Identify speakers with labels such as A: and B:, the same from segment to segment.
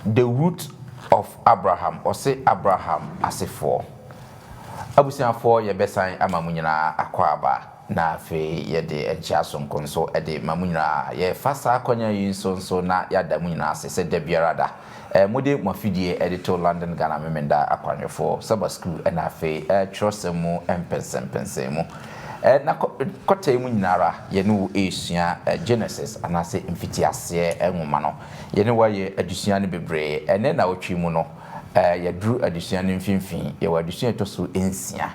A: the root of Abraham or say Abraham as a four. Abusia for ye besan ama munyina akwaba na fe ye de encha sonko nso e de mamunyina ye fasa akonya yinso nso na ya da munyina asese de biarada mode mafidie editor London Ghana memenda akwanwefo Sabbath school na fe trosemu empensempensemu na kotai munyinara ye no esua Genesis anase mfitiase enwoma no ye ne waye adusua ne bebre ene na otwi mu no yadru adusua ne mfimfin ye wadusua toso ensia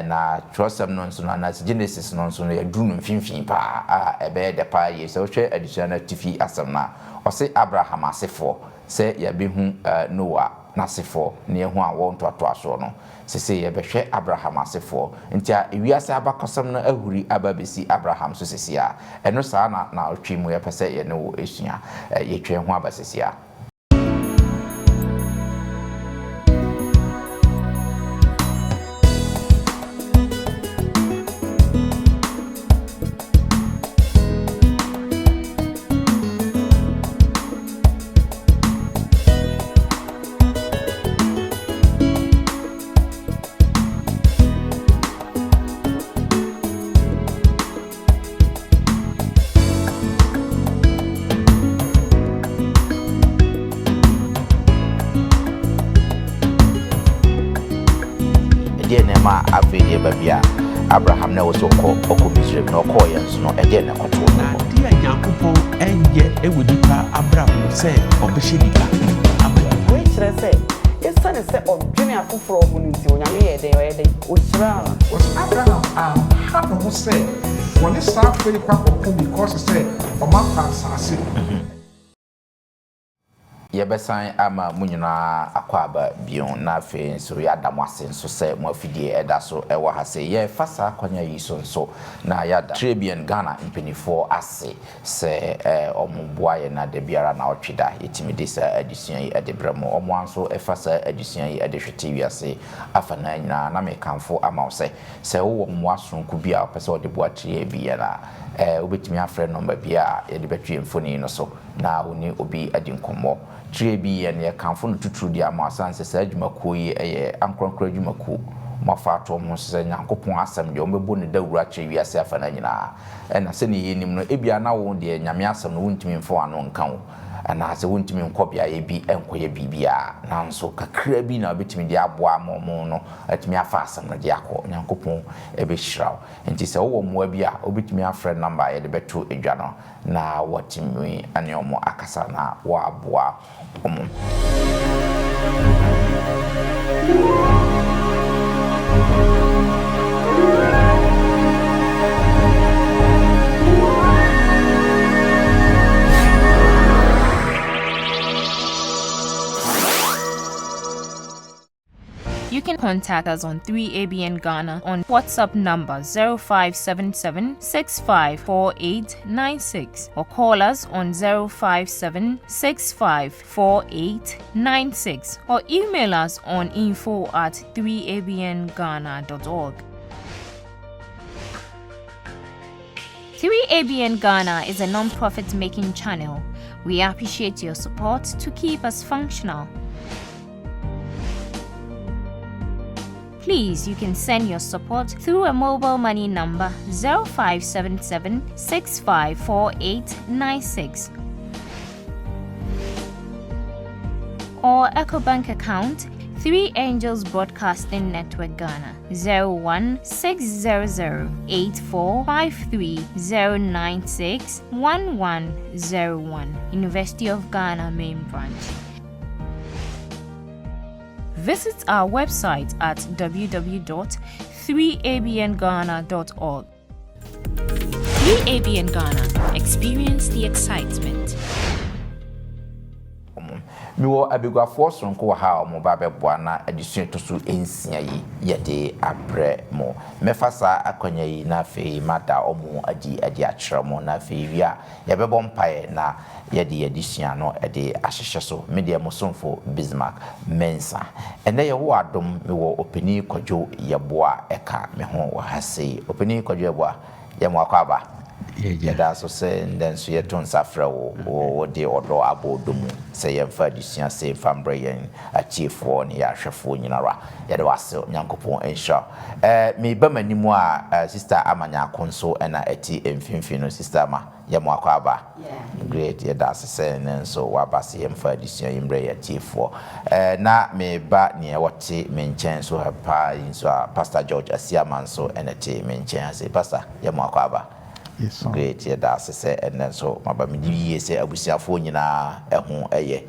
A: na trosem no nso na Genesis no nso yadru no mfimfin pa ebe de pa ye so hwe adusua na tifi asem na o se Abraham asefo se yabehu Noah nasefo ne ehu a won toato aso no se ye behwe Abraham asefo ntia ewiase abakosam no ahuri ababesi Abraham so sesia eno saa na otwi mu ye pese ye no esua ye twe ho abasesia. Ma afede babia Abraham na woso ko Misraim na ko yenso no eje na koto no
B: dia Nyankopon enye ewodipa Abraham se obehedika amadi
C: we kire se esane se odwene afoforo obu nti onyame yede ochira
D: Abraham ha no se woni sa feri kwa kopo because se o ma pa asase
A: yebesan ama munyina akwaba bion na fe so ya damwase so se mo afidie eda so ewo ha se ye fasa kwanya yi so nso na ya da Trebian Ghana impenifo ase se omboa ye na de biara na otweda yetimide sa adisuan yi edebramo omo anso efasa adisuan yi edehwete wiase afa na nyina na mekanfo ama se wo mo asonku bia opese ode boatre bi ya na obetimi afre number bia ye de betwe mfoni no so na oni obi adinkomo Trebi and ye kanfo no tuturu dia ma sanse sa adwumakuo yi eye ankronkro adwumakuo mafa to mo se Nyankopon asem de o mebo ne dawura kye wiase afa na nyina na se ne yenim no ebia na wo de nyame asem no wontimi mfo ano nka wo na se wontimi nkobia ye bi enkoye bibia nanso kakra bi na obetimi de aboa mo no atimi afa asem no de akọ Nyankopon ebe hyiraw enti se wo mo bia obetimi afre number ye de beto edwa no na watimi ane omo akasa na wa aboa omo.
E: You can contact us on 3ABN Ghana on WhatsApp number 0577 654896 or call us on 057 654896 or email us on info@3abnghana.org. 3ABN Ghana is a non-profit making channel. We appreciate your support to keep us functional. Please, you can send your support through a mobile money number 0577 654896 or Ecobank account 3 Angels Broadcasting Network Ghana 016008453096101 University of Ghana Main Branch. Visit our website at www.3abnghana.org. 3ABN Ghana. Experience the excitement.
A: Miwo abegwafo sonko ha omo ba beboa na adisuan to so ensia yi yede abre mo mefasa akonya yi na fe mada omo adi akyerɛ mo na fe wia yebebo mpae na yede adisuan no ede ahyehye so media mo sonfo Bismarck Mensa ene ye wo adom miwo openi kwadwo yeboa eka me ho wa hase openi kwadwo yeboa ye mo akwaba yɛda so sɛ ndɛ nso yɛto nsa frɛ wo wode ɔdɔ abɔ ɔdɔ mu sɛ yɛmfa adesua sɛ mfa mbrɛ yɛn akyiefoɔ ne yɛahwɛfoɔ nyinara yɛde wase nyankopɔn nhyira meba m'anim a sister amanyako nso ɛna ɛti mfimfini no sister ma yɛmo akɔ aba great yɛda ase sɛ ne nso waba se yɛmfa adesua yɛmbrɛ yɛ akyiefoɔ na meba neɛ wɔte me nkyɛn so ha paa yi nso a Pastor George Asiama nso ɛna te me nkyɛn ase pastor yɛmo akɔ aba.
D: Yes,
A: great yɛda ase sɛ ɛnɛ nso maba me yie sɛ abusuafoɔ nyinaa ɛho ɛyɛ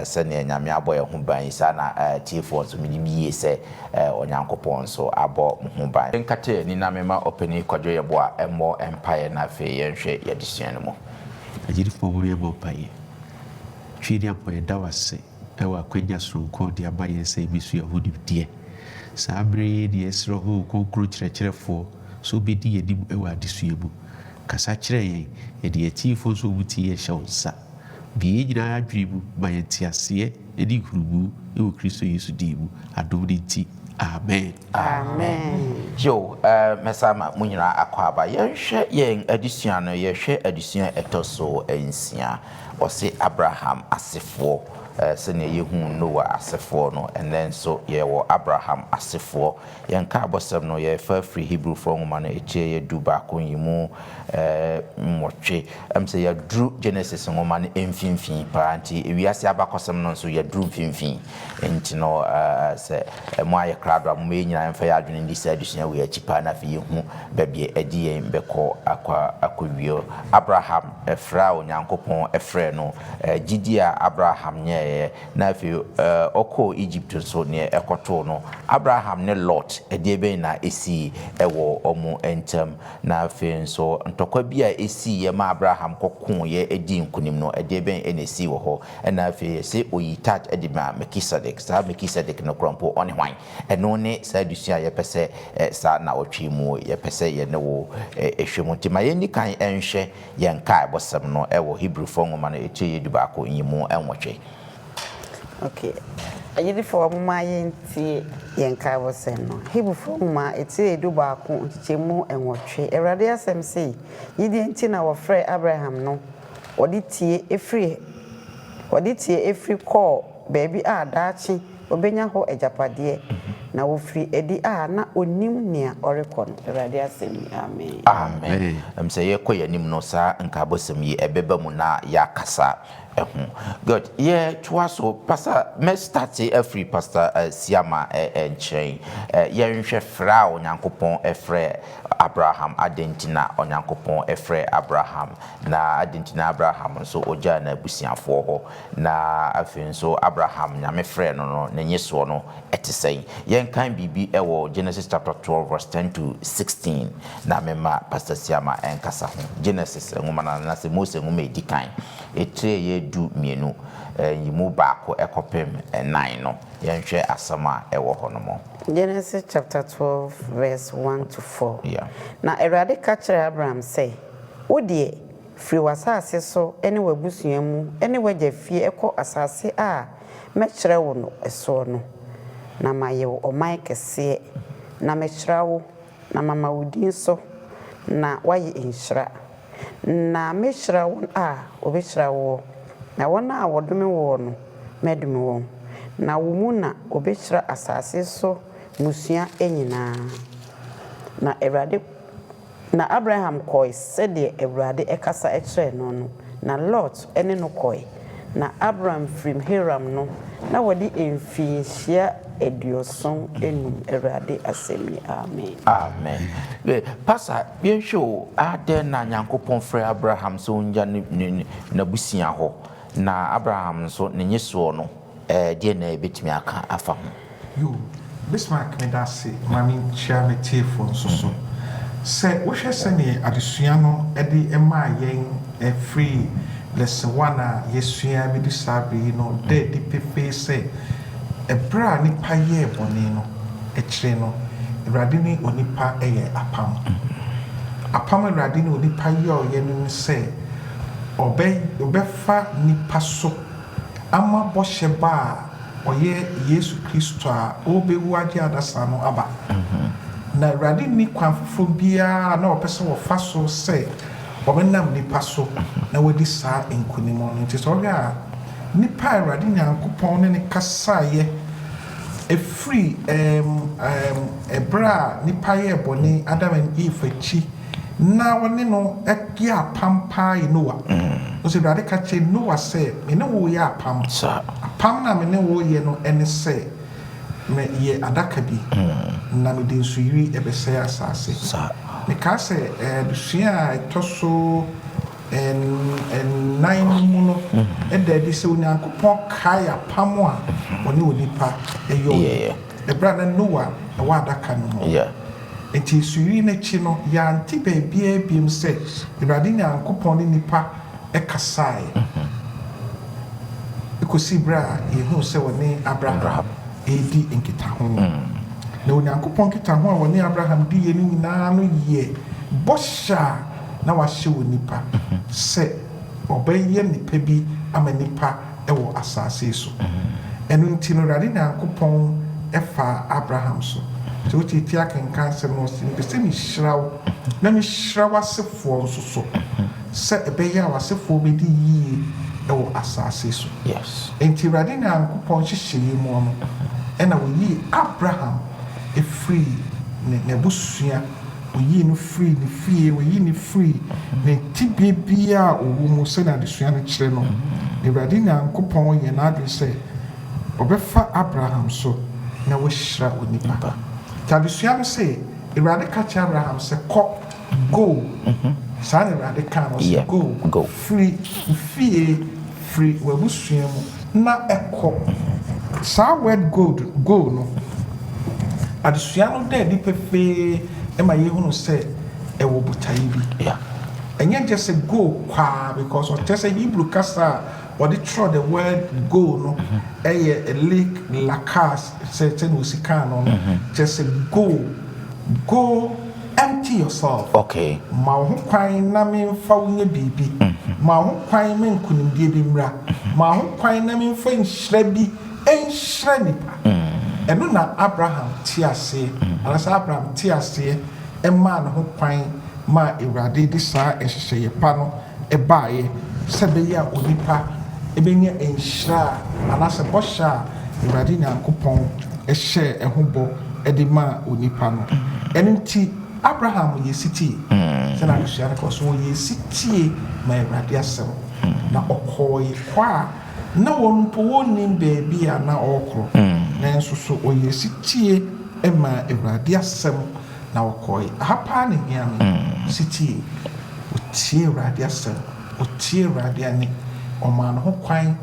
A: sɛnea nyame abɔ yɛ ho ban saa na tiefoɔ nso me yie sɛ onyankopɔn nso abɔ ho ban nkate ni na mema openi kwadwo yɛbo a ɛmmɔ empire na afei yɛnhwɛ yɛdesua no mu
B: agyirifoɔ mu yɛbɔ mpaeɛ twiri apɔ yɛda wase ɛwɔ akwanya soronko de aba yɛn sɛ ebi so yɛ hodimdeɛ saa bere deɛ ɛsrɛ ho konkro kyerɛkyerɛfoɔ so bɛdi yɛdim ɛwɔ adesua mu kasa kyerɛ yɛn yɛde atiefo nso wuti yɛhyɛ wo nsa bie nyinaa adwene mu ma yɛnte aseɛ ɛne nhurumu ɛwɔ Kristo Yesu din mu adom ne nti amen
A: yo mesama mu nyinaa akɔ aba yɛhwɛ yɛn adesua no yɛhwɛ adesua ɛtɔ so nsia ɔse Abraham asefoɔ sɛnea yɛhu Noah asefoɔ no and then so yɛwɔ Abraham asefoɔ yɛnka abɔsɛm no yɛfa firi Hebrewfoɔ nwoma no ɛkyɛ yɛdu baako yi mu mmɔtwe sɛ yɛduru Genesis nwoma no mfimfini paa nti ewiase abakɔsɛm no nso yɛduru mfimfini nti no sɛ mo ayɛ krado a mo nyinaa mfa yɛ adwene ndi sɛ adesua wɔ akyi paa na afei yɛhu baabi ɛdi yɛn bɛkɔ akɔwie Abraham ɛfrɛ Onyankopɔn ɛfrɛ no gyidi a Abraham nyɛ na afei ɔkɔ Egypt nso ne ɛkɔtoo no Abraham ne Lot ɛdeɛ bɛn na ɛsi ɛwɔ ɔmo ntam na afei nso ntɔkwa bi a ɛsi yɛ ma Abraham kɔko yɛ ɛdi nkunim no ɛdeɛ bɛn ɛna ɛsi wɔ hɔ ɛna afei sɛ oyi tat ɛde ma Melchizedek saa Melchizedek no korɔmpo ɔne hwan ɛno ne saa adesua yɛpɛ sɛ saa na ɔtwe mu yɛpɛ sɛ yɛne wo ɛhwɛ mu nti ma yɛnni kan ɛnhwɛ yɛn kae bɔsɛm no ɛwɔ Hebrewfoɔ nwoma no ɛkyɛ yɛdu baako yi mu ɛnwɔtwe.
C: Okay. Agyedifoɔ mma yɛntie yɛn kae bɔsɛm no Hebrewfoɔ nwoma ɛtie edu baako nkyɛmu ɛnwɔtwe Awurade asɛm sɛ yɛdi nti na wɔfrɛ Abraham no wɔde tie efiri kɔɔ baabi a daakye obenya hɔ agyapadeɛ na wofiri edi a na onim nea ɔrekɔ no Awurade asɛm amen
A: sɛ yɛkɔ yɛnim no saa nkabɔsɛm yi ɛbɛba mu na yɛakasa good toa so pastor me start every pastor Siama nkyɛn yɛnhwɛ frɛ a Onyankopɔn ɛfrɛ Abraham adentina Onyankopɔn ɛfrɛ Abraham na adentina Abraham nso ogya na abusuafoɔ hɔ na afei nso Abraham nyame frɛ no ne nyesoɔ no ɛte sɛn yɛnkan biribi ɛwɔ Genesis chapter 12 verse 10 to 16 na mema pastor Siama ɛnkasa ho Genesis nwoma na sɛ Mose nwoma edi kan ɛtire du mienu yimu baako ekopem 9 no yɛnhwɛ asɛm a ɛwɔ hɔ no mo
C: Genesis chapter 12 verse 1 to 4
A: yeah.
C: Na Awurade ka kyerɛ Abraham sɛ wo deɛ firi w'asase so ɛne w'abusua mu ɛne w'agya fie ɛkɔ asase a mɛkyerɛ wo no ɛsoɔ no na ma yɛ wo ɔman kɛseɛ na mɛkyerɛ wo na mama wo din so na wayɛ nhyira na mɛkyerɛ wo a obɛkyerɛ wo na wɔn a wɔdome wo no mɛdome wɔn na wo mu na obɛkyerɛ asase so musua nyinaa na Abraham kɔe sɛdeɛ Awurade ɛkasa ɛkyerɛ no na Lot ɛne no kɔe na Abraham firim Haram no na wɔde mfiinhyia 70 enum Awurade asɛm amen
A: pastor yɛhwɛ adɛn na Nyankopɔn frɛ Abraham so nya na busua hɔ na Abraham so ne nyesoɔ no deɛ na ebetumi aka afa ho
D: yo Bismarck me da se mami chia me tiefo nso so sɛ wohwɛ sɛ ne adesua no ɛde ɛma yɛn free lesson 1 a yɛsua bi di sabi no de pepe sɛ ɛbra nipa yɛ bɔne no ɛkyerɛ no Awurade ne onipa ɛyɛ apam Awurade ne onipa yɛ ɔyɛ no sɛ ɔbɛfa nipa so ama bɔhyɛ ba a ɔyɛ Yesu Kristo a ɔbɛwu agye adasa no aba na Awurade ni kwan foforo biara na ɔpɛ sɛ wɔfa so sɛ ɔbɛnam nipa so na wɔdi saa nkonim no nti sɛ ɔhwɛ a nipa Awurade Nyankopɔn ne kasaeɛ efiri ɛbrɛ a nipa yɛ bɔne Adam and Eve akyi na wɔne no ɛyɛ apam paa yɛ Noah nso Awurade ka kyerɛ Noah sɛ me ne wo yɛ apam na me ne wo yɛ no ɛne sɛ me yɛ adaka bi na me de nsuyiri ɛbɛsɛe asase meka sɛ adesua a ɛtɔ so nan mu no ɛda adi sɛ Onyankopɔn kae apam a ɔne onipa ɛyɛ ɛbrɛ na Noah ɛwɔ adaka no mu nti nsuyiri n'akyi no yɛante baabiara biem sɛ Awurade Nyankopɔn ne nipa ɛkasae ɛkɔsi berɛ a yɛhu sɛ wɔne Abraham ɛdi nkitaho na Onyankopɔn nkitaho a wɔne Abraham di yɛ no nyinaa no yɛ bɔhyɛ a na wahyɛ wɔ nipa sɛ ɔbɛyɛ nipa bi ama nipa ɛwɔ asase so ɛno nti no Awurade Nyankopɔn ɛfa Abraham so nti wotieti akenkan sɛm no ɔsi mpɛ sɛ mehyira wo na mehyira w'asefoɔ nso so sɛ ɛbɛyɛ a w'asefoɔ bɛdi yie ɛwɔ asase so nti Awurade Nyankopɔn hyehyɛ mu no ɛna wɔyi Abraham efiri ne busua wɔyi no firi ne fie wɔyi ne firi ne tibia bia a ɔwɔ mu sɛ na adesua no kyerɛ no Awurade Nyankopɔn yɛ n'adwene sɛ ɔbɛfa Abraham so na wɔahyira onipa adesua no sɛ Awurade ka kyerɛ Abraham sɛ kɔ go saa na Awurade ka no sɛ go firi fie firi w'abusua mu na ɛkɔ saa word go no adesua no da adi pefee ɛma yɛhunu sɛ ɛwɔ botaeɛ bi ɛnyɛ gye sɛ go kwaa because ɔkyɛ sɛ Hebrew kasa a wɔde twerɛ the word go no ɛyɛ lake lakas sɛ na osika no kyɛ sɛ go empty yourself ma wo ho kwan na memfa wo nyɛ biribi ma wo ho kwan ma nkonimdie bi mmra ma wo ho kwan na memfa nhyira bi ɛnhyira nipa ɛno na Abraham te aseɛ anasɛ Abraham te aseɛ ɛmaa ne ho kwan ma Awurade de saa ɛhyehyɛeɛ pa no ɛbaeɛ sɛ bɛyɛ a onipa ɛbɛnya nhyira anasɛ bɔhyɛ a Awurade Nyankopɔn ɛhyɛ ɛho bɔ ɛde ma onipa no ɛno nti Abraham yɛ sitie sɛ na adesua no kɔ so wɔyɛ sitie ma Awurade asɛm na ɔkɔɔ kɔ a na wɔn mpo wɔnnim baabi a na ɔrekɔ nanso so ɔyɛ sitie ma Awurade asɛm na ɔkɔɔ ahapa ne hiame sitie ɔtie Awurade asɛm ɔtie Awurade ani ɔmaa ne ho kwan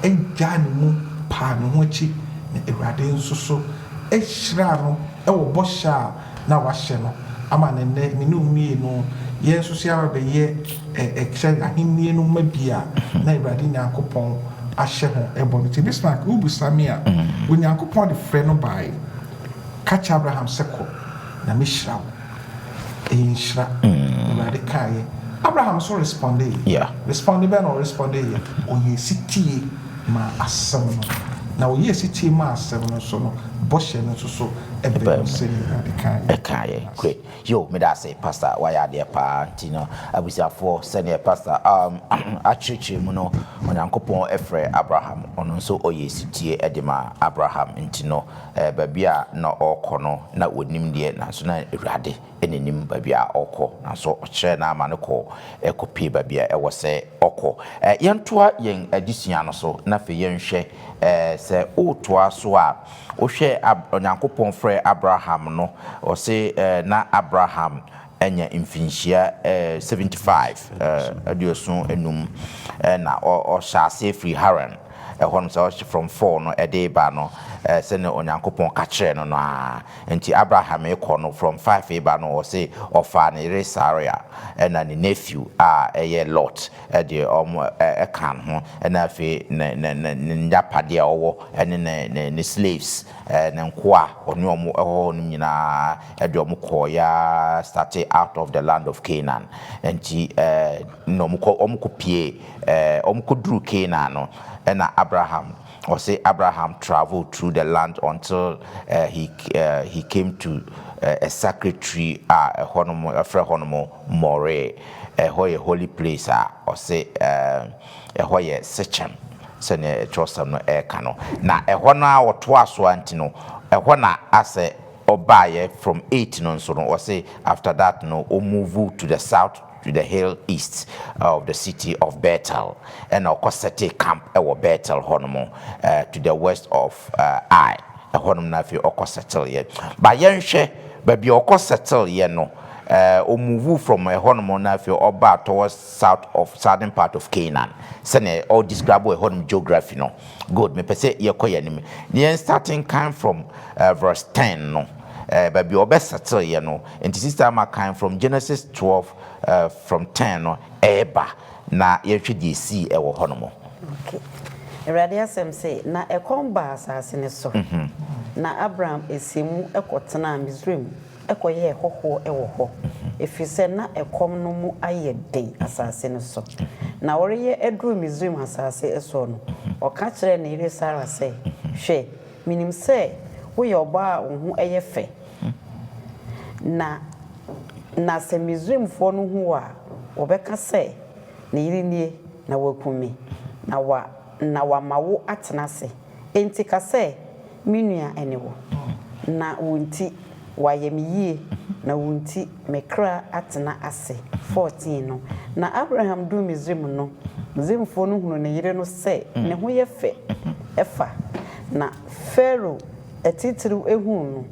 D: agya ne mu paa ne ho akyi na Awurade nso so ɛhyira no ɛwɔ bɔhyɛ a na wahyɛ no ama ne nnɛ ne mmienu yɛn nso so yɛaba bɛyɛ ɛkyɛ ahennie no ma bi a na Awurade Nyankopɔn ahyɛ ho ɛbɔ no nti Bismarck wobusa me a Onyankopɔn de frɛ no bae ka kyerɛ Abraham sɛ kɔ na mehyira wo ɛyɛ nhyira Awurade kaeɛ Abraham so responde responde bɛɛ na ɔresponde yɛ ɔyɛ sitie ma asɛm no na ɔyɛ sitie ma asɛm no so no bɔhyɛ no nso so ɛbɛn sɛ
A: ɛkaeɛ great yo me da say pastor wayɛ adeɛ paa nti no abusuafoɔ sɛneɛ pastor akyerɛkyerɛ mu no Onyankopɔn ɛfrɛ Abraham ɔno nso ɔyɛ sitie ɛde ma Abraham nti no baabi a na ɔrekɔ no na wɔnim deɛ nanso na Awurade ɛnenim baabi a ɔrekɔ nanso ɔkyerɛ na ama no kɔ ɛkɔpie baabi a ɛwɔ sɛ ɔkɔ yɛntoa yɛn adesua no so na afei yɛnhwɛ sɛ wotoa so a wohwɛ Onyankopɔn frɛ Abraham no ɔse na Abraham ɛnyɛ mfinhyia 75 aduoson enum na ɔhyɛ ase firi Haran ɛhɔ no sɛ from 4 no ɛde ba no sɛ ne Onyankopɔn ka kyerɛ no no a nti Abraham ekɔ no from 5 eba no ɔse ɔfa ne yere Saria ɛna ne nephew a ɛyɛ Lot ɛde ɛka ho ɛna afei ne nyapade a ɔwɔ ɛne ne slaves ne nkoa ɔne ɔmo ɛhɔ no nyinaa ɛde ɔmo kɔ ya started out of the land of Canaan nti no ɔmo kɔ pie ɔmo kɔ duru Canaan no ɛna Abraham or say Abraham traveled through the land until he came to a sacred tree a honomo afra honomo more a holy place or say a hoye sechem sene trosam no kano na hona wotoa so antino hona ase obaye from 8 no so no or say after that no o move to the south to the hill east of the city of Bethel and of course set a camp Bethel honomo to the west of I honum na fi okọ settle ye ba yenhwe ba bi okọ settle ye no o move from honum na fi oba towards southern part of Canaan sene all describe honum geography no good me pese ye koye nim ne starting kind from verse 10 no ba bi obe settle ye no enti sister ma kind from Genesis 12 from 10 no eba na yehwe di see e wo honum
C: okay Erade asem say na ekomba asase ne so na Abraham esimu ekotena Misraim ekoye hoho ewo ho efise na ekom no mu ayeden asase ne so na woreye edru Misraim asase eso no oka kire na ire Sarah say hwe minim say wo ye oba wo hu eye fe na se Misraim fo no hu a obeka say na ire nie na wakumi na wamawo atenase enti ka se minua enewo na wonti wayemiyie na wonti mekra atena ase 14 no na Abraham du Misraim no Misraimfo no hunu ne yire no se ne ho ye fe efa na Pharaoh etitiru ehunu no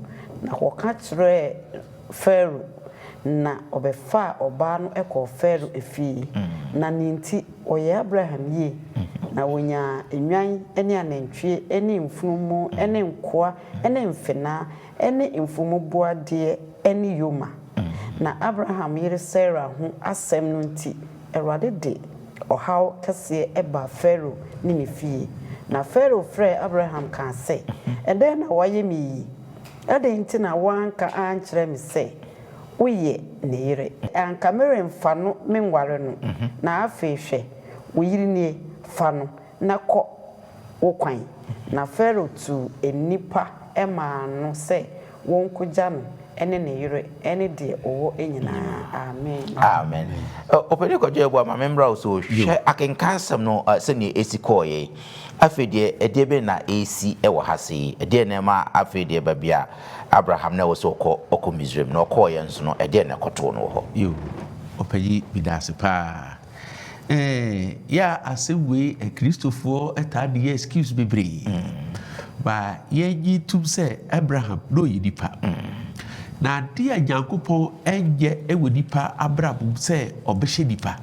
C: na hoka kire Pharaoh na obefa oba no ekọ Pharaoh efi na ninti oye Abraham ye na wonya enwan ene anantwie ene mfunumu ene nkoa ene mfena ene mfumu boade ene yoma na Abraham yire Sarah ho asem no nti Erade de ohaw kase eba Pharaoh ni mefie na Pharaoh frɛ Abraham kan sɛ ede na waye mi ede nti na wanka ankyerɛ mi sɛ woyɛ ne yire anka mere mfa no menware no na afei hwɛ wo yiri nie fa no na kɔ wo kwan na Pharaoh tu enipa ema no sɛ wonkogya no ene ne yire ene de owo enyina amen
A: opede ko je bo ma membra so hwɛ akenkansam no sɛ ne esikoye afei de edebe na esi ewo hase ede na ma afei de ba bia Abraham na was oko Misraim no ko ye nso no ede na koto no ho
B: yo opayi bidase pa ya asewe Christopher etade excuse bebre ba ye gi tum se Abraham no yidipa na dia Nyankopon enye ewo nipa Abraham se obehye nipa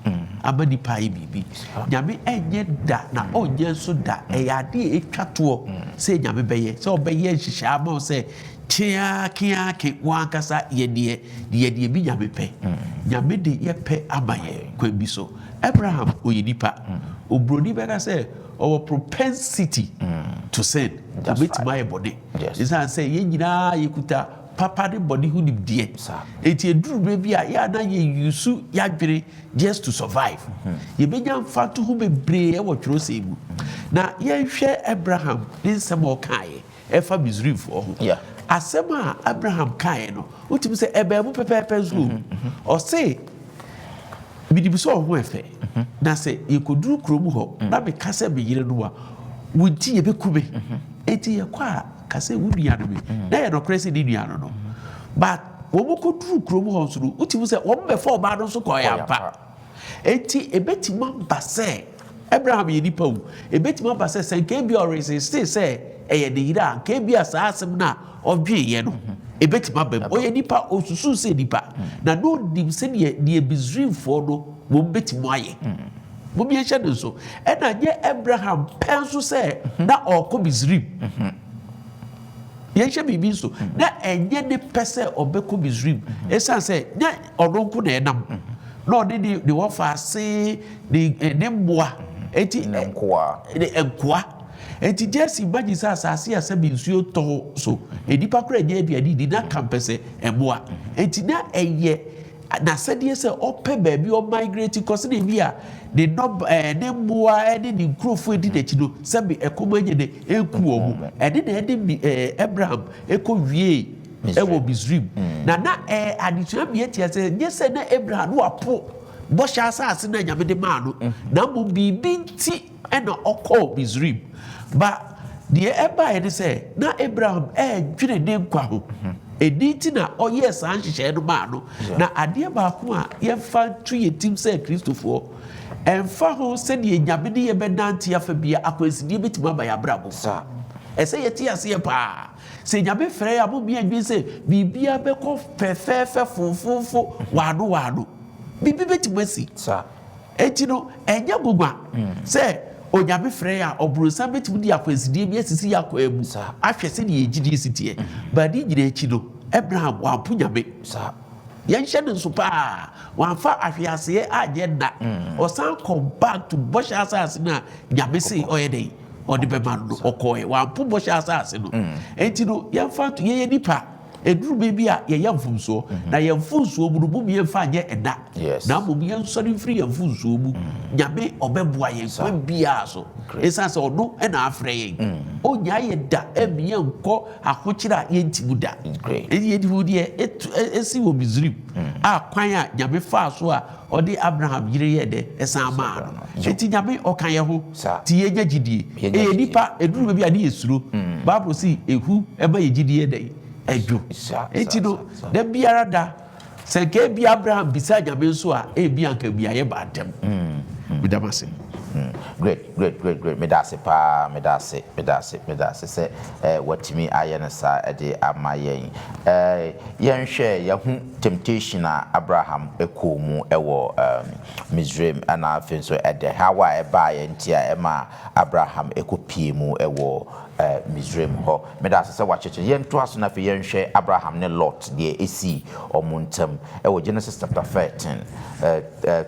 B: aba nipa yi bibi nyame enye da na onye so da eyade etwato se nyame beye se obeye hihye ama se kia ke wankasa ye de bi nyame pe nyame de ye pe amaye kwa bi so Abraham oyinipa obroni beka say our propensity to sin with my body is I say ye nyina yekuta papa de body who ni die eti eduru baby a ya na ye yusu ya dwere just to survive ye benya mfato hu bebre e wo tworo sebu na ye hwe Abraham din semo kae e fa Misraim fo ho asema Abraham kae no utimi se ebe mu pepepe zuru o say bidibuso ho efe na se yekoduru kromu ho na be kase be yire no a wunti ye bekube eti ye kwa kase wudua no be na ye no kresi ni dua no but wo moko duru kromu ho suru utimi se wo be for ba no so ko ya pa eti ebetima base Abraham ye nipa wu ebetima base se nke bi already say eye de yira nke bi asasem na odwe ye no ebetima bem oye nipa osusu se nipa na no dim se ne Misraim for no wo betima aye mo bi ehye no so e na ye Abraham penso se na okọ Misraim ye hye bibi so na enye ne pese obekọ Misraim esan se nya odonko na enam na odi de wo fa se ne mboa eti enkoa enti Jesse imagine say asase asabi nsuo to so edipa kura nya bia di na campese emboa enti na eye na sede say ope baabi o migrate cause na bia de no ne mboa de ni nkrofo edi na chi no sabi ekoma nya de eku omu ede na ede Abraham eko wie ewo Misrim na adesua bi etia se nye se na Abraham no apo bosha asase na nyame de ma no na mo bibi nti na okọ Misrim ba de eba ye se na Abraham dwine ne nkwa ho editi na oye san hyehyɛ no ma no na ade ba ko a ye fa tu yetim se Kristofo emfa ho se de nyame de ye benante afa bia akwansidie betima ba ya brabo sa ese yeti ase pa se nyame frɛ ya bo bia dwi se bibia bɛkɔ fɛfɛfɛ fofofo wado bibi betima si
A: sa
B: enti no enya gugwa se onyame frɛ ya obrusa betimi di akwansidie bi asisi yakwa mu ahwɛ se de yegidi sitie ba di nyina echi no Abraham wa punyame
A: sa
B: yɛnhyɛ ne nso paa wamfa ahweaseɛ agye da ɔsan kɔ back to bɔhyɛ asase no a nyame se ɔyɛ dɛn ɔde bɛma no ɔkɔɛ wampo bɔhyɛ asase no enti no yɛmfa to yɛyɛ nipa eduru beebi a yɛyɛ mfumsuo na yɛmfumsuo mu no mu yɛmfa nyɛ ɛda na mmom yɛnsɔre mfiri yɛmfumsuo mu nyame ɔbɛboa yɛn kwa biara so ɛsiane sɛ ɔno ɛna afrɛ yɛn ɔnya yɛ da ɛmi yɛnkɔ ahokyere a yɛntimu da yɛdimu deɛ ɛsi wɔ Misrim a kwan a nyame faa so a ɔde Abraham yere yɛ dɛ ɛsan maa no enti nyame ɔka yɛ ho ti yɛnya gyidie ɛyɛ nipa ɛduru beebi a ne yɛ suro Bible si ehu ɛma yɛ gyidie dɛ ejo enti no da biara da sɛ ke bi Abraham bisa nyame nso a bi anka bi ayɛ ba atam bidamase
A: great medase se watimi ayɛ no sa de ama yɛn yɛnhwɛ yɛhu temptation a Abraham ekɔ mu ɛwɔ Misraim ana afei so ɛde hawa ɛba yɛn ti a ɛma Abraham ekɔpie mu ɛwɔ Misraim ho medase se wakyekye yɛnto aso na afei yɛnhwɛ Abraham ne Lot de esi ɔmontam ɛwɔ Genesis chapter 13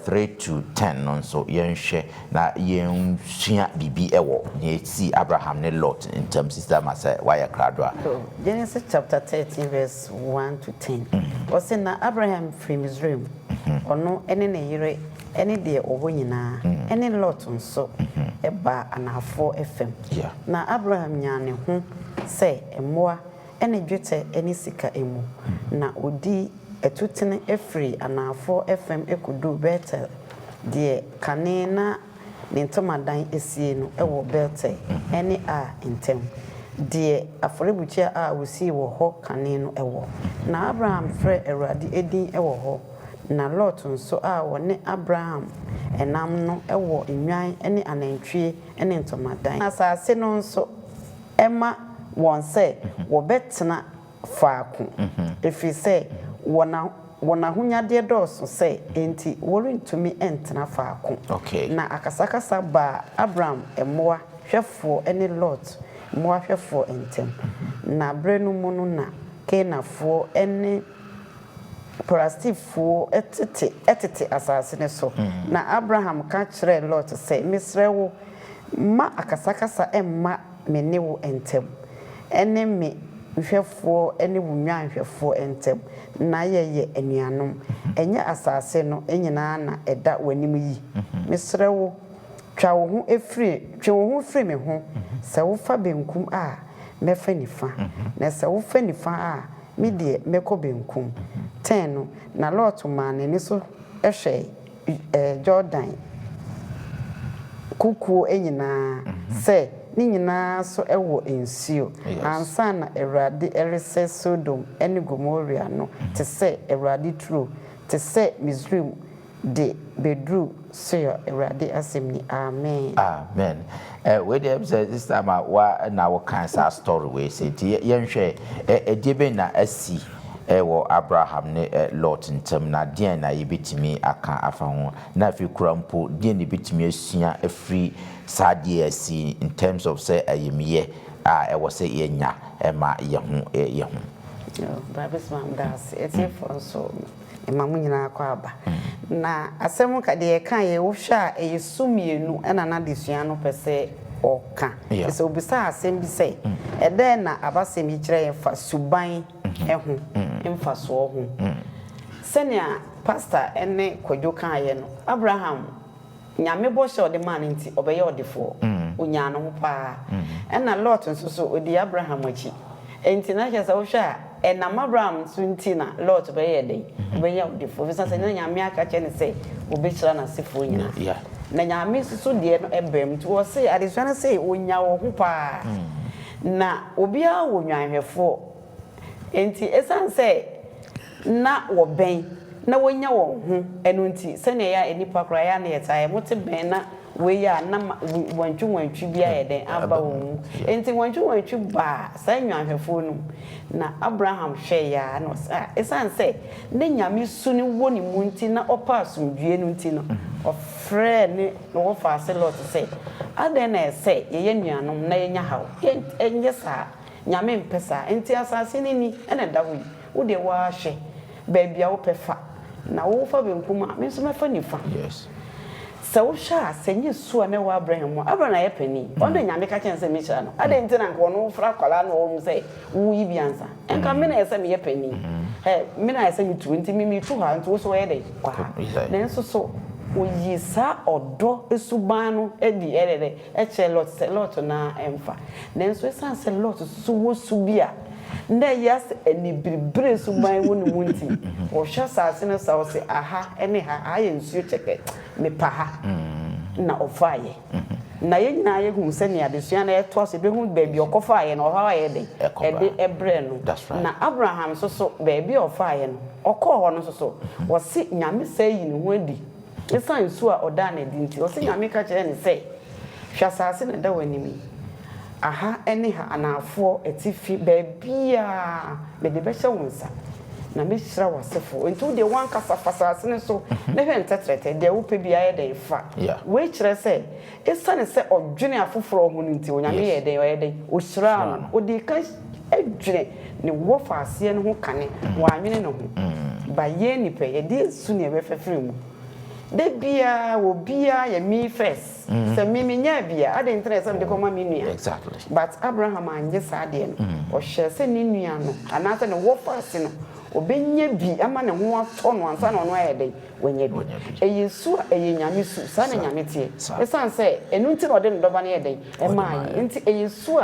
A: 3 to 10 no so yɛnhwɛ na yɛnsua bibi ɛwɔ ne esi Abraham ne Lot ntam sister ma sɛ wayɛ krado a
C: Genesis chapter 13 verse 1 to 10 wɔsɛ na Abraham firi Misraim ɔno ɛne ne yere ɛne deɛ ɔwɔ nyinaa ɛne Lot nso ɛba anafo FM na Abraham nyane ho sɛ mmoa ɛne dwetɛ ɛne sika emu na odi etutene efiri anafo FM ekodu Betel deɛ kane na ne ntomadan esie no ɛwɔ Betel ɛne a ntem deɛ afɔrebukyia a wosi wɔ hɔ kane no ɛwɔ na Abraham frɛ Awurade edin ɛwɔ hɔ na Lot nso a wɔne Abraham enam no ɛwɔ enwan ɛne anantwie ɛne ntomadan asase no nso ɛma wɔn sɛ wɔbɛtena faako efiri sɛ wɔn ahonyade dɔɔso sɛ enti wɔrentumi ɛntena faako na akasakasa ba Abraham mmoa hwɛfoɔ ɛne Lot mmoa hwɛfoɔ ntem na bere no mu no na Kenafoɔ ɛne Parastifo etete asase ne so na Abraham ka kyerɛ Lot sɛ mesrɛ wo ma akasakasa emma me ne wo entem ene me nhwɛfoɔ ene wo nwan nhwɛfoɔ entem na yɛyɛ anuanom enye asase no enyina na ɛda w'anim yi mesrɛ wo twa wo ho firi me ho sɛ wo fa benkum a mɛfa nifa na sɛ wo fa nifa a me de meko benkum 10 no na Lot man ni so ehwe Jordan kukuo enyina se ni nyina so ewo ensio ansa na Awurade erese Sodom ene Gomorrah no te se Awurade true te se Misraim de bedru so Awurade asem ni amen
A: we dem say this time wa na wo kan sa story we say ti yenhwe ediebe na asi ewo Abraham ne Lot ntam na den na yebetimi aka afa ho na afi kurampo den ne betimi asua afri sadie asi in terms of say ayemiye ewo say yenya ema ye ho
C: Bible man das eti for so emamu nyina akwa aba na asemu ka de ka ye wo hwa eyesumienu ena na desua no pese oka so obisa asem bi say ede na abasem yi kire ye fa suban eho emfa so ho senia pastor ene kwadwo kan ye no Abraham nyame bo hye ode man nti obeye odefo onya no ho pa ena Lot nso so odi Abraham achi enti na hye sa wo hwa na Abraham suntina Lord be ye den be ye odifo bisa se nyame aka che ne se obechira na sefo nyina na nyame susu de no ebem to wo se adesua na se onya wo ho pa na obia wo nwanhwefo enti esan se na wo ben na wonya wo ho enu nti se ne ya enipa kra ya na yetae mote ben na we ya na wantwu bia ye den aba wo enti wantwu ba sa nwanhwefo no na Abraham hwe ya no esan se ne nyame su ni wo ni mu nti na opa asomdue no nti no ofre ne wo fa se lot se ade na se ye nuanom na ye nya hawo enye sa nyame mpesa enti asase ni ene da wo de wa hwe ba bia wo pefa na wo fa benkuma me so mefa nifa
A: yes
C: so sha senye su na wa Abraham na ye pani ono nyame ka chen se me chira no ade nti na nko no fra kwala no wo se wo yi biansa enka me na ye se me ye pani me na ye se me tu nti me tu ha nti wo so ye de kwa na enso so oyisa odo esuban no edi erere eche lot na emfa na enso esanse lot so wo su bia nda yas eni bribre suban wo no munti o hwa sase no sa wo se aha ene ha aye nsuo cheke me pa ha na ofaye na ye nyina ye hu se ne adesua na eto se be hu baabi okofaye na ohaye de ede ebre no na Abraham so baabi ofaye no okọ ho no so wo se nyame sai yi ne ho adi esan nsuo a oda na di nti wo se nyame ka kire ne se hwa sase na da wanimi aha ene ha anafo etifi baabia me de be hye wonsa na me hira wasefo enti de wan kasa fasase ne so ne hwe ntetrete de wo pe bia ye de fa we kire se esane se odwene afoforo ho nti onyame ye de o hira no o de ka edwene ne wo faase ne ho kane wa anwene ne ho ba ye ni pe ye de su ne be fefere mu de bia wo bia ye me first se me nya bia ade interest am de koma me nua
A: exactly
C: but Abraham anje sa de no o hye se ne nua no anase ne wo faase no obenya bi ama ne ho ato no ansa na ono aye de wonya bi eyesu nyame su sa na nyame tie esan se enu nti no de ndoba na ye de e mai nti eyesu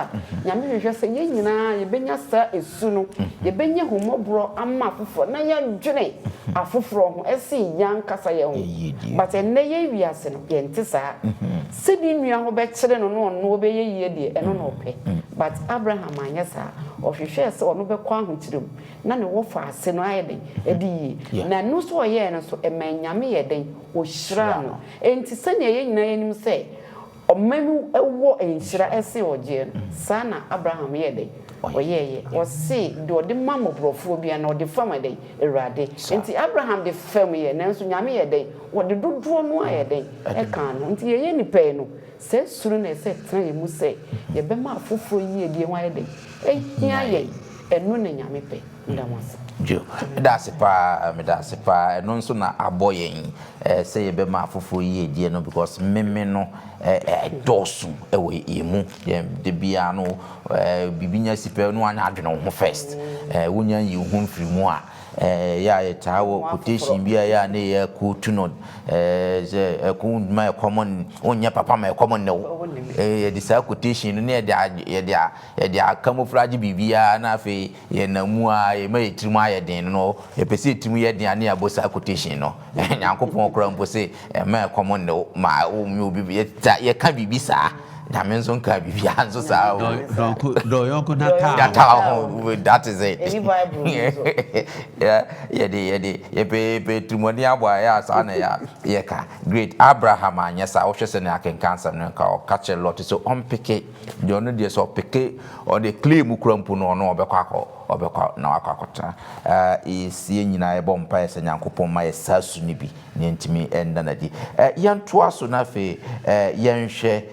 C: nyame hwehwe se ye nyina ye benya sa esu no ye benya homobro ama afofo na ye dwene afoforo ho esi yan kasa ye ho but enne ye wiase no ye nti sa se di nua ho be kire no no be ye yie de eno no pe but Abraham anyesa o hwehwe se ono be kwa ahokyirem na ne wo fa se no aye den edi na no so ye no so emanyame ye den o hyira no enti se ne ye nyina yenim se omanu ewo enhyira ese oje sana Abraham ye den oyeye o se de ode mamobrofo bia na ode fam den erade enti Abraham de fam ye nanso nyame ye den ode dodo no aye den e kan no enti ye ni pe no se suru na se tran ye mu se ye be ma afoforo yi edie ho aye den e hia ye enu na nyame pe ndamasa
A: jo that's pa eno nso na aboyen say ye be ma afoforo yi edie no because meme no dosu ewe emu de bia no bibinya sipe no anya adwene ho first wonya yi ho mfiri mu a ya etawo quotation bia ya na ye quote no ku my common onya papa my common no the sa quotation no ye de camouflage bibia na afi ye namu a ye ma yetirimu aye den no ye pese yetirimu ye den ani abosa quotation no nyankopon kora mpo se my common no ma o mi obi ye ka bibi sa na menzo nka bibia nso sa
B: do yonko na
A: that is it
C: any bible
A: ye pe trimoni abwa ya sa na ya ye ka great Abraham anyesa wo hwese na akenkansa no ka o catch a lot so on peke de ono de so peke o de claim kurampu no no obekwa na akakota isi nyina e bompa ese nyankopon ma yesasu ni bi ne ntimi enda na di yanto aso na fe yenhwe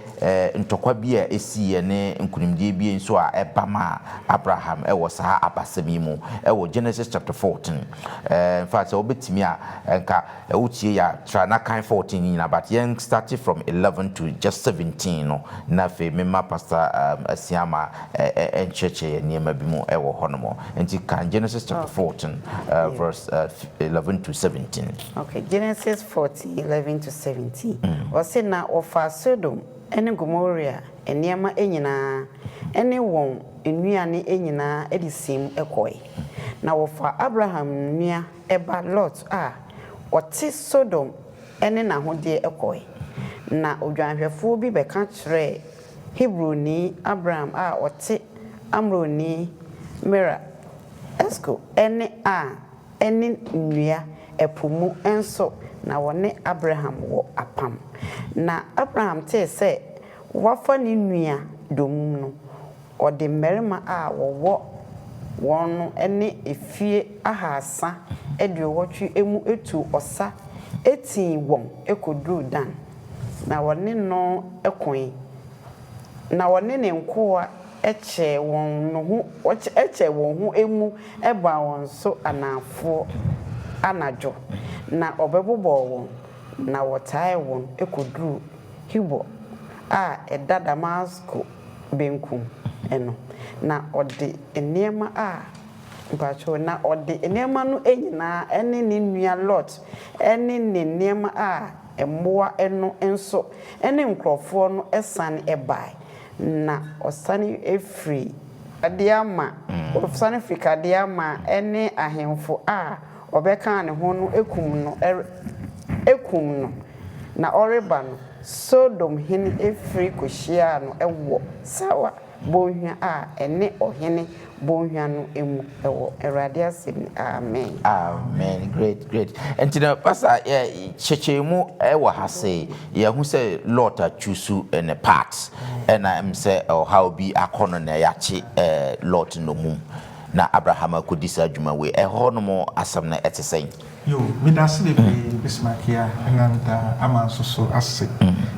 A: ntokwa bi a esi ye ne nkunimdie bi nso a ebama Abraham ewo sa abasemi mu ewo Genesis chapter 14 in fact obetimi a nka ewutie ya tra na kan 14 nyina but yen started from 11 to just 17 no na fe mema pastor Asiama encheche ye niema bi mu ewo honomo enti kan Genesis chapter 14 verse 11 to 17
C: okay Genesis 14:11 to 17 wose na ofa Sodom ene Gomorrah eniema enyina ene won enuane enyina edisim ekoi na wofa Abraham nua eba Lot a ɔte Sodom ene na hode ekoi na odwanhwefo bi beka kyerɛ Hebroni Abraham a ɔte Amroni Mera Esko ene nua epumu enso na wone Abraham wo apam na Abraham te se wafa ni nua domum no ɔde mmarima a wɔwɔ wɔn ene efie ahasa eduowotwe emu etu osa etin wɔn ekodru dan na wɔne no ekon na wɔne ne nkoa eche wɔn no ho eche wɔn ho emu eba wɔn so anafo anajo na obebobɔ wɔn na wɔtae wɔn ekodru hibo a eda Damasco benkum eno na ɔde enema a bacho na ɔde enema no enyina ene ne nua Lot ene ne enema a emmoa eno enso ene nkrɔfo no esane ebai na osane efri adiama osane Afrika adiama ene ahemfo a obeka ne ho no ekum no na oreba no Sodom hene efri kohyia no ewo sawa bonhwa a ene ohene bonhwa no emu ewo Erade asem amen
A: amen great entina pastor chechemu ewa ha say ye hu say Lot achusu in a part and I am say how be akono na yachi Lot no mum na Abraham akodisa adwuma we ho no mo asam na etesen
D: yo me da se be bismakia nganta amanso so ase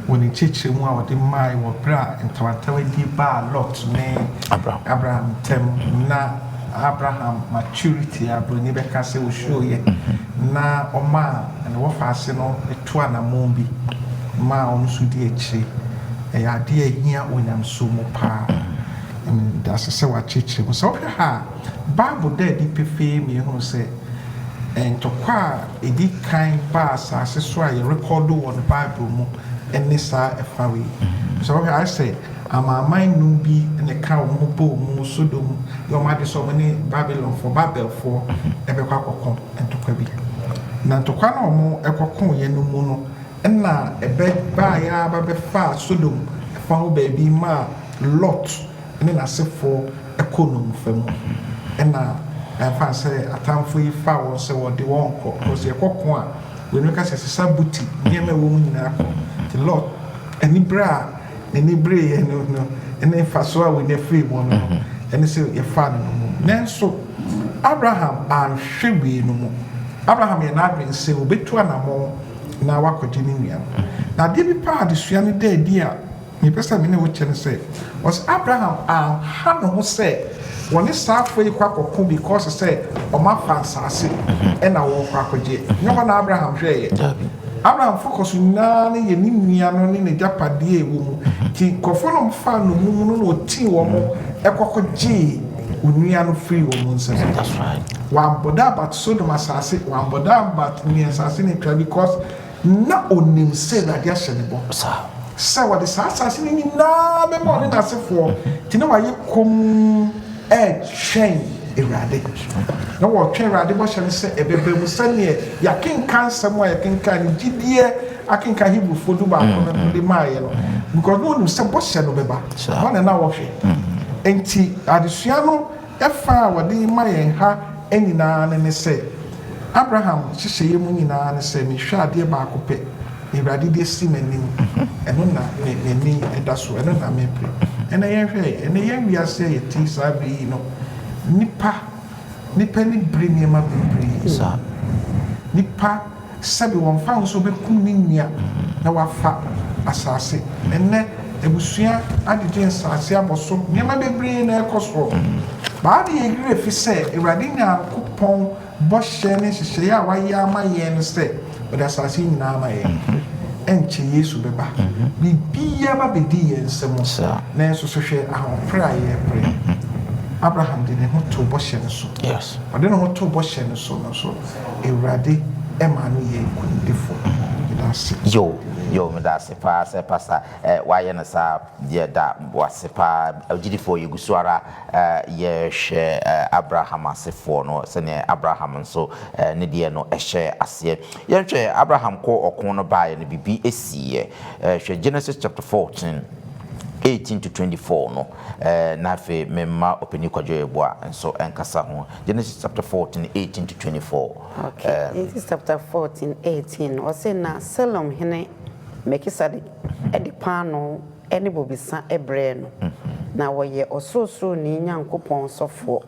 D: woni cheche mu a wode mai wo bra ntawantawa di ba Lot ne Abraham tem na Abraham maturity abroni be ka se wo show ye na oma na wo fa ase no etu anamon bi ma on su di echi e ya de ahia onyam so mu pa that's say what cheche mu so ha Bible there di pefe me hu say and to kwa edi kan ba asase so a record on the Bible mu ene sa efawe so I say amaman nu bi ene ka wo bo mu Sodom yo ma de so many Babylon for Babel for ebe kwa kokon entokwa bi na ntokwa na omo ekokon ye no mu no na ebe ba ya ba be fa Sodom fa ho ba bi ma Lot ene na sefo ekonom fam na fa say atamfo yi fa won se wo de won ko because ye kokon a we no ka se sabuti nyema wo mu nyina ko the Lord any bra ye no any fa so a we ne free one no any say ye fa no mu nenso Abraham an hwewe no mu Abraham ye na adwen se obetu anamo na wakoje ni nua na de bi pa adesua ne da di a me pesa me ne wo kye ne say was Abraham an ha no ho say woni safo yi kwa kokko because say o ma fansase e na wo kwa koje nyo na Abraham hweye Abraham focus na ne ye ni nua no ne japade e wo mu ti kofo no mfa no mu no ti wo mo e kokoje unua no free wo mu nse
A: that's right
D: one boda but Sodom asase one boda but ni asase ne twa because na onim say that dia shenebo sa what the asase ni na be mo ne asefo ti na wa ye kom train Erade no wo train Erade bo hye se ebebe mu sane yakenkan samo yakenkan gidie akenka Hebrew fodu ba ko no de maaye no because no se bo hye no beba no na wo hwe enti adesua no efa wode maaye ha enina ne se Abraham hyehyeye mu nyina ne se me hwa ade ba ko pe Erade de si manim eno na me edaso eno na me pre ena yehwe ena yewiase ye ti sabi no nipa ni bring ma bring sa nipa sabi won fa so be kum ni nia na wafa asase enne ebusua adede asase aboso niam be bring na ekoso ba de yegre fi se Ewrade nya kupon bo hye ne hye ya wa ya ma ye no se but asase nyina ma ye enche Yesu beba bibia ba bedi yensemo na enso so hwe ahopra ye pre Abraham de ne ho to bo hye ne so
A: yes
D: ade ne ho to bo hye ne so no so Ewrade ema no ye kundifo
A: yo me da se pa se pasa wa ye na sa ye da wase pa ogidifo ye gusuara ye hwe Abraham asefo no se ne Abraham nso ne de no hwe ase ye hwe Abraham ko okon no ba ye no bibi esiye hwe Genesis chapter 14 18 to 24 no na fe memma openi kwadwo eboa nso enkasa ho Genesis chapter 14 18 to 24
C: okay Genesis chapter 14 18 o se na Salom hene Mekisade edi pano eni bobisa ebre no na woye osrosro ni Nyankopon sofo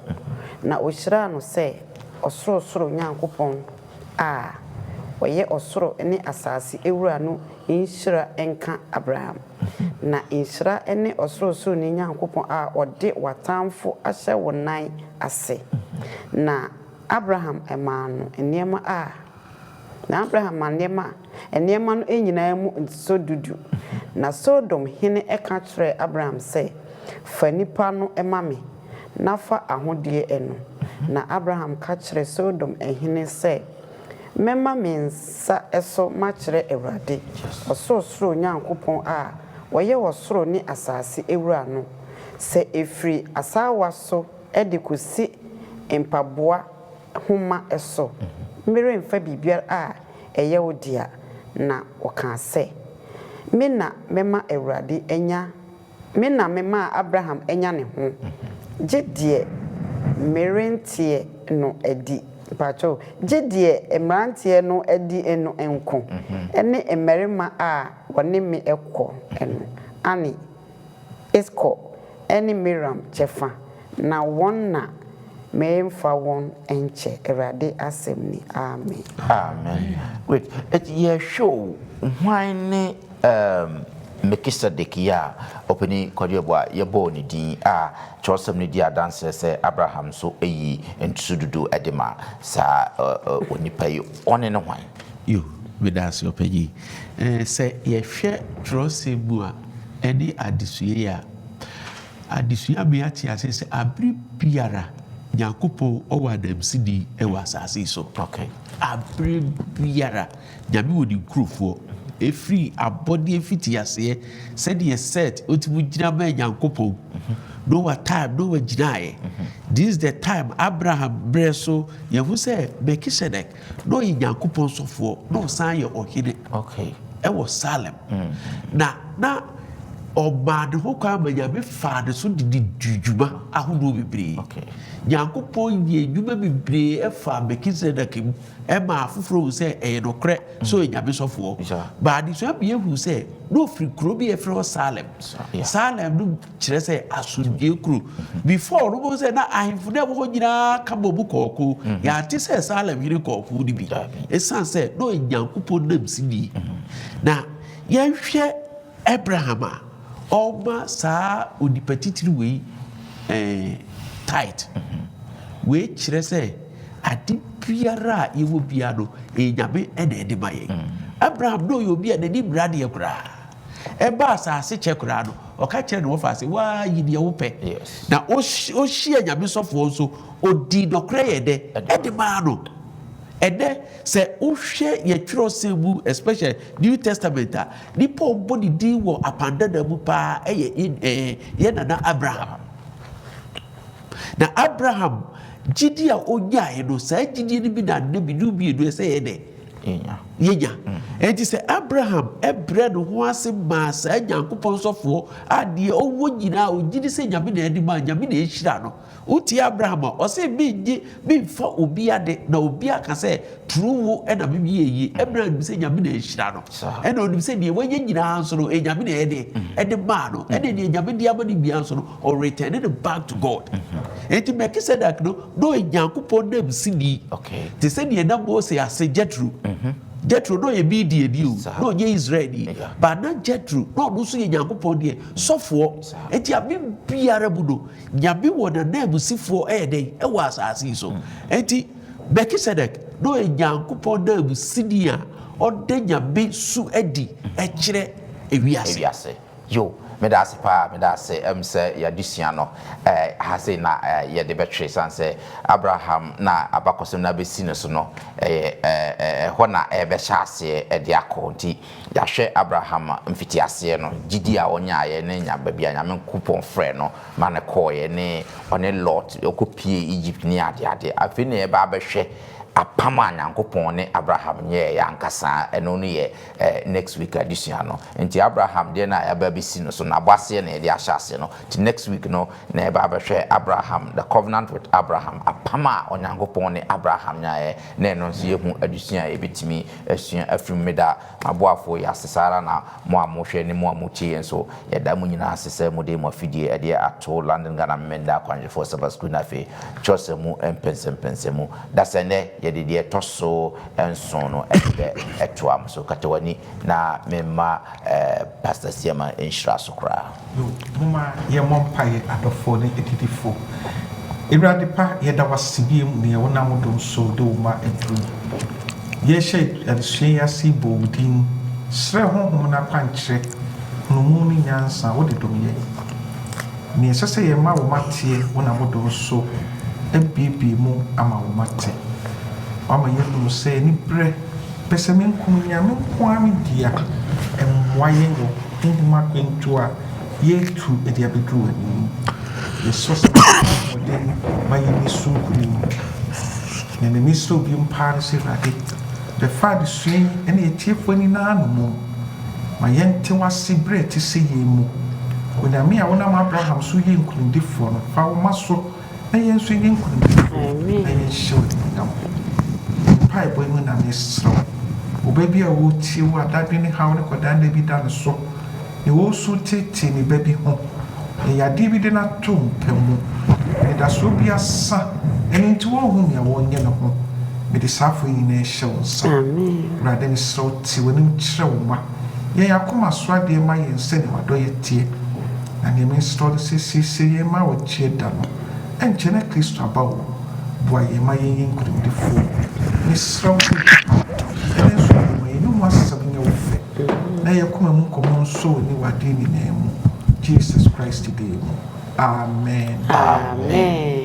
C: na ohyira no se osrosro Nyankopon woye osro eni asase ewura no inhyira enka Abraham na inhyira eni osrosro ni Nyankopon ode watamfo ahye wonan ase na Abraham emano eniema na Abraham anema eniema no enyina mu nsodudu na Sodom hene eka kire Abraham se fa nipa no emame na fa ahode eno na Abraham ka kire Sodom ehene se mema mensa eso ma kire Ewurade osoro Nyankopon woye wosoro ni asase ewura no se efri asawa so edikosi empaboa homa eso mmere mfa bibia eye wodia na oka se mena mema Ewurade enya mena mema Abraham enya ne ho gidie merentie no edi pacho gidie emrantie no edi eno enko ene emerima wone me ekọ eno ani esko ene Miriam chefa na wonna memfa won enche Ewurade asemni amen
A: wait ye show why ne Melchizedek ya openi kwadwebwa ye bo ni din chosem ni dia dance se Abraham so eyi entududu edema sa onipa yi one ne hwan
B: yo medasi opegi se ye hwe chosem bu eni adisuya me ati ase se abri biara Nyankopon owadam sidi ewa asase so
A: okay
B: abri biara nyame wodi nkrofo efri abodi efiti ase said ye set otimu gina ma Nyankopon no what time no we ginae this is the time Abraham breso ye hu say Melchizedek no Nyankopon sofo no san ye ohine
A: okay
B: e was Salem na Obad ho kwa nyame faade so didi djuma ahodo bebre
A: okay
B: Nyankopon ye djuma bebre e fa Melchizedek e ma afoforo se e nokre so nyame sofo ba di so be hu se no free kro bi e frɛ Salem Salem no kire se asudie kro before no se na ahimfo na wo nyina ka bobu kokko ya ti se Salem yire kokko di bi e san se no Nyankopon nam sidi na ye hwɛ Abraham Oma sa odipatitiri we tight we kire se adi biara ye wo bia no nyame ene de maye Abraham no yo bia n'ani brade ye kura e ba asase che kura no o ka kire no fa se wa yi de wo pe na o hia nyame sofo nso odi dokre ye de ede ma no ede se uhwe ye twiro sebu especially New Testament ni po body di wo apandada mu pa ye nana Abraham na Abraham gidi a onyae no sa gidi ni bi na ne bi du bi edu se ye de yenya enti se Abraham ebre no ho ase ma sa Nyankopon sofo ade owo nyina o gidi se nyame na edi ma nyame na ehira no uti Abraham o se bi fa obi ade na obi aka se truwo e na bi yeyi Abraham se nyame na ehira no e na onim se de wenye nyina so no nyame na ede ma no e de nyame de amani bia so no or return it back to God enti Melchizedek no Nyankopon na msidi
A: okay
B: te se de na mo se ase Jethro Jethro no ye bi die di o no ye Israeli but na Jethro no so ye Nyankopon de sofo enti abi biara budo nyabe wo na na busifo dey e wa asase so enti Melchizedek no ye Nyankopon na busidi a o de nyabe su edi e kire ewiase
A: yo medase pa medase say yadusua no ha say na ye de betwe sanse Abraham na abakosem na besi no so no ho na be hyase de akonti ya hwe Abraham mfiti ase no gidi a onya ye ne nya ba bia nyame coupon frɛ no ma ne kɔ ye ne one Lot okopie Egypt ni ade afi ne ba behwe apama nyankopon ne Abraham nye ya nkasa eno no ye next week addition no nti Abraham de na ya ba besi no so na boase na ye de ahyase no ti next week no na ya ba behwe Abraham the covenant with Abraham apama onyankopon ne Abraham nya ye na eno so ye hu addition e betimi asua afrimeda aboafo ya sesara na mo amohwe ne mo amotie enso ye da mu nyina asese mu de mo afidie e de ato London Ghana menda kwanje for Sabbath school na fe chose mu empensem mu da sene ye de toso enso no ebe etoam so katawani na memma Pastor Siama enhira so kra
D: yo mama ye mompaye adofo ne etidifo Ewurade pa ye da wasibiem ne wona modom so de uma edru ye she adesua ya si bodin sre honhom na pankyre no mu ni nyansa wo de dom ye ne sese ye ma wo matie wona modom so ebibi mu ama wo mate ama ye no se ni bre pese men kum nyame ko ami dia emwaye wo nduma kwentu a ye tu e dia bedru ani ye so se modern maye ni su kuni ne ne mi so bi mpa se rade the father swing any etiefo ni na no mu ma yente wase bre ti se ye mu onyame a wona Abraham so ye nkurundifo no fa wo maso na ye nso ye nkurundifo amen na ye show ndam pai boy mu na mesro obabi a wo tie wo adade ne hawo ne kodan da bi da ne so ne wo so tete ne babi ho e ya di bi de na tom pemu e da so bi asa eni nti wo hu ya wo nye ne ho me de safo yi na ehye wo sa amen brade ne so ti wo nim kire wo ma ye yakoma so ade ma ye nse ne wado ye tie na ne me store se ye ma wo chie da no enche na Kristo abawo boy ye ma ye nkuru de fo ni sro ene so ma ye no wasab nye wo fe na ye kuma mu komo so ni wade ni na mu Jesus Christ today amen
C: amen